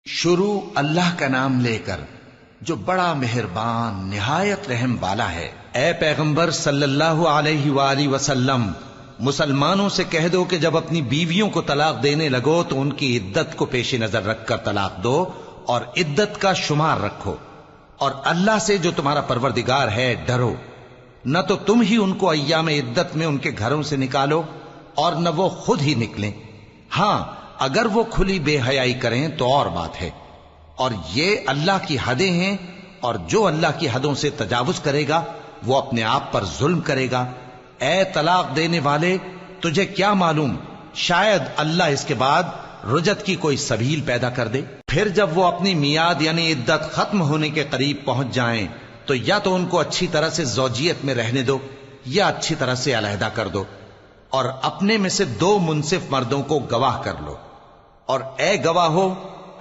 شروع اللہ کا نام لے کر جو بڑا مہربان نہایت رحم والا ہے۔ اے پیغمبر صلی اللہ علیہ وآلہ وسلم، مسلمانوں سے کہہ دو کہ جب اپنی بیویوں کو طلاق دینے لگو تو ان کی عدت کو پیش نظر رکھ کر طلاق دو اور عدت کا شمار رکھو، اور اللہ سے جو تمہارا پروردگار ہے ڈرو۔ نہ تو تم ہی ان کو ایام عدت میں ان کے گھروں سے نکالو اور نہ وہ خود ہی نکلیں، ہاں اگر وہ کھلی بے حیائی کریں تو اور بات ہے، اور یہ اللہ کی حدیں ہیں، اور جو اللہ کی حدوں سے تجاوز کرے گا وہ اپنے آپ پر ظلم کرے گا۔ اے طلاق دینے والے، تجھے کیا معلوم شاید اللہ اس کے بعد رجعت کی کوئی سبیل پیدا کر دے۔ پھر جب وہ اپنی میعاد یعنی عدت ختم ہونے کے قریب پہنچ جائیں تو یا تو ان کو اچھی طرح سے زوجیت میں رہنے دو یا اچھی طرح سے علیحدہ کر دو، اور اپنے میں سے 2 منصف مردوں کو گواہ کر لو، اور اے گواہو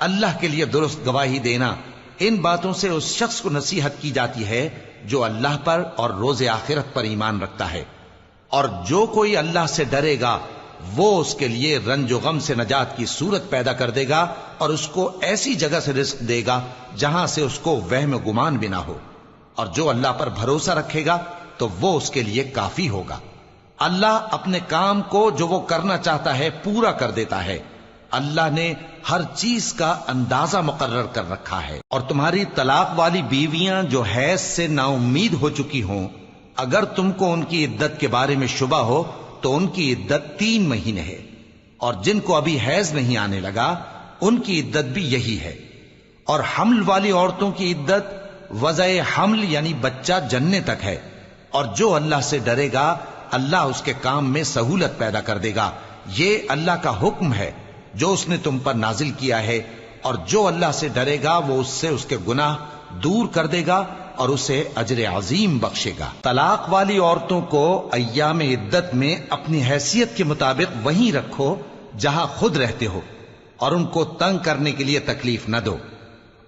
اللہ کے لیے درست گواہی دینا۔ ان باتوں سے اس شخص کو نصیحت کی جاتی ہے جو اللہ پر اور روز آخرت پر ایمان رکھتا ہے، اور جو کوئی اللہ سے ڈرے گا وہ اس کے لیے رنج و غم سے نجات کی صورت پیدا کر دے گا، اور اس کو ایسی جگہ سے رزق دے گا جہاں سے اس کو وہم و گمان بھی نہ ہو، اور جو اللہ پر بھروسہ رکھے گا تو وہ اس کے لیے کافی ہوگا۔ اللہ اپنے کام کو جو وہ کرنا چاہتا ہے پورا کر دیتا ہے۔ اللہ نے ہر چیز کا اندازہ مقرر کر رکھا ہے۔ اور تمہاری طلاق والی بیویاں جو حیض سے نا امید ہو چکی ہوں، اگر تم کو ان کی عدت کے بارے میں شبہ ہو تو ان کی عدت 3 مہینے ہے، اور جن کو ابھی حیض نہیں آنے لگا ان کی عدت بھی یہی ہے۔ اور حمل والی عورتوں کی عدت وضع حمل یعنی بچہ جننے تک ہے، اور جو اللہ سے ڈرے گا اللہ اس کے کام میں سہولت پیدا کر دے گا۔ یہ اللہ کا حکم ہے جو اس نے تم پر نازل کیا ہے، اور جو اللہ سے ڈرے گا وہ اس سے اس کے گناہ دور کر دے گا اور اسے اجر عظیم بخشے گا۔ طلاق والی عورتوں کو ایام عدت میں اپنی حیثیت کے مطابق وہیں رکھو جہاں خود رہتے ہو، اور ان کو تنگ کرنے کے لیے تکلیف نہ دو،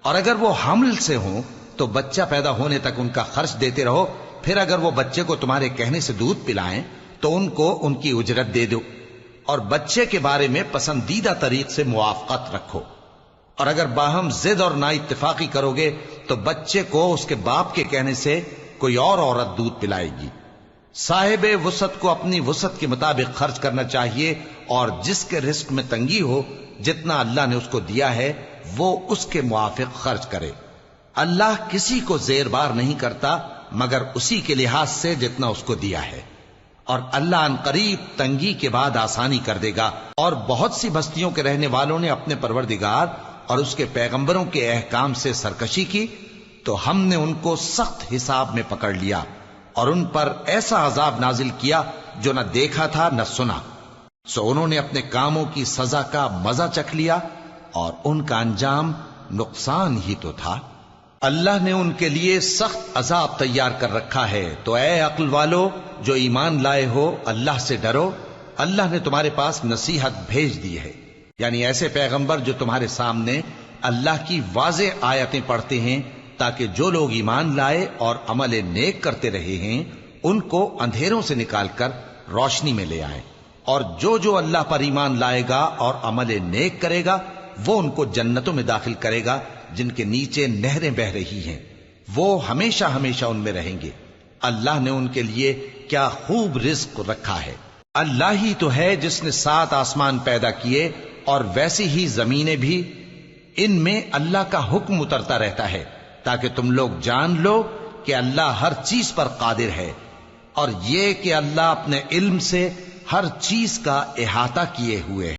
اور اگر وہ حمل سے ہوں تو بچہ پیدا ہونے تک ان کا خرچ دیتے رہو، پھر اگر وہ بچے کو تمہارے کہنے سے دودھ پلائیں تو ان کو ان کی اجرت دے دو، اور بچے کے بارے میں پسندیدہ طریق سے موافقت رکھو، اور اگر باہم ضد اور نا اتفاقی کرو گے تو بچے کو اس کے باپ کے کہنے سے کوئی اور عورت دودھ پلائے گی۔ صاحب وسعت کو اپنی وسعت کے مطابق خرچ کرنا چاہیے، اور جس کے رزق میں تنگی ہو جتنا اللہ نے اس کو دیا ہے وہ اس کے موافق خرچ کرے۔ اللہ کسی کو زیر بار نہیں کرتا مگر اسی کے لحاظ سے جتنا اس کو دیا ہے، اور اللہ ان قریب تنگی کے بعد آسانی کر دے گا۔ اور بہت سی بستیوں کے رہنے والوں نے اپنے پروردگار اور اس کے پیغمبروں کے احکام سے سرکشی کی تو ہم نے ان کو سخت حساب میں پکڑ لیا، اور ان پر ایسا عذاب نازل کیا جو نہ دیکھا تھا نہ سنا، سو انہوں نے اپنے کاموں کی سزا کا مزہ چکھ لیا، اور ان کا انجام نقصان ہی تو تھا۔ اللہ نے ان کے لیے سخت عذاب تیار کر رکھا ہے، تو اے عقل والو جو ایمان لائے ہو اللہ سے ڈرو۔ اللہ نے تمہارے پاس نصیحت بھیج دی ہے، یعنی ایسے پیغمبر جو تمہارے سامنے اللہ کی واضح آیتیں پڑھتے ہیں تاکہ جو لوگ ایمان لائے اور عمل نیک کرتے رہے ہیں ان کو اندھیروں سے نکال کر روشنی میں لے آئیں، اور جو اللہ پر ایمان لائے گا اور عمل نیک کرے گا وہ ان کو جنتوں میں داخل کرے گا جن کے نیچے نہریں بہ رہی ہیں، وہ ہمیشہ ہمیشہ ان میں رہیں گے۔ اللہ نے ان کے لیے کیا خوب رزق رکھا ہے۔ اللہ ہی تو ہے جس نے 7 آسمان پیدا کیے اور ویسی ہی زمینیں بھی، ان میں اللہ کا حکم اترتا رہتا ہے تاکہ تم لوگ جان لو کہ اللہ ہر چیز پر قادر ہے، اور یہ کہ اللہ اپنے علم سے ہر چیز کا احاطہ کیے ہوئے ہے۔